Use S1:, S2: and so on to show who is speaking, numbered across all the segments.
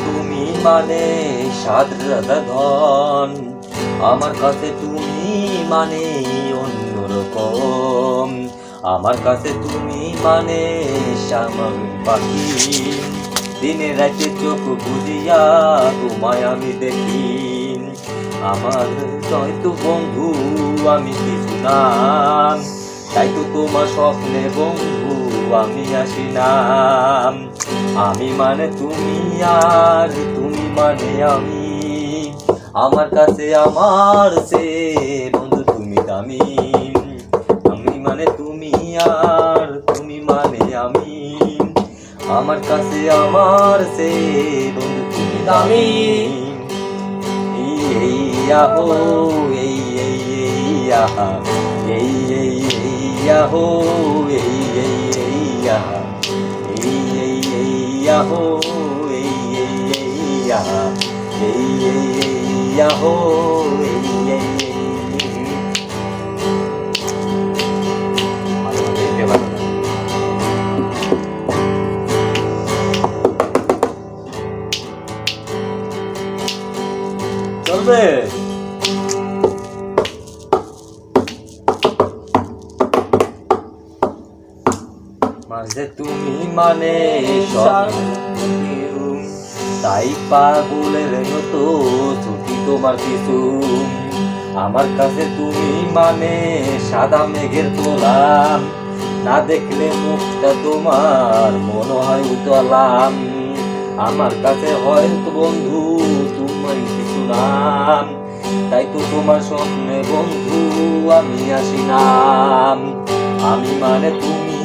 S1: তুমি মানে সাদা ধন, আমার কাছে তুমি মানে অন্যরকম। আমার কাছে তুমি মানে স্বাভাবিক পাখি, দিনে রাতে চোখ বুঝিয়া তোমায় আমি দেখি। আমার হয়তো বন্ধু আমি কিছু না, তাই তো তোমার স্বপ্নে বন্ধু আমি আসি না। আমি মানে তুমি আর তুমি মানে আমি, আমার কাছে আমার সে বন্ধু তুমি দামি। আমি মানে তুমি আর তুমি মানে আমি, আমার কাছে আমার সে বন্ধু তুমি দামি। এই আহো এই এই এই আহা, এই এই এই আহো এই এই এই আহা, এই এই এই আহো এই এই এই আহা, এই এই এই আহো এই এই চলবে। মাঝে তুমি মানে তাই পাগলের মতো ছুটি তোমার কিছু। আমার কাছে তুমি মানে সাদা মেঘের তোলাম, না দেখলে মুখটা তোমার মনে হয় উতলাম। আমার কাছে হয়তো বন্ধু তোমার কিছু নাম, তাই তো তোমার স্বপ্নে বন্ধু আমি আসি নাম। আমি মানে তুমি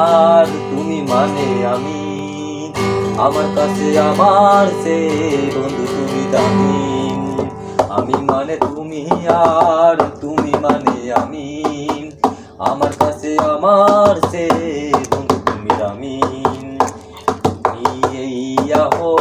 S1: আর তুমি মানে আমি, আমার কাছে আমার সে বন্ধু তুমি দামি। আমি মানে তুমি আর তুমি মানে আমি, আমার কাছে আমার সে বন্ধু তুমি দামি। এই আহো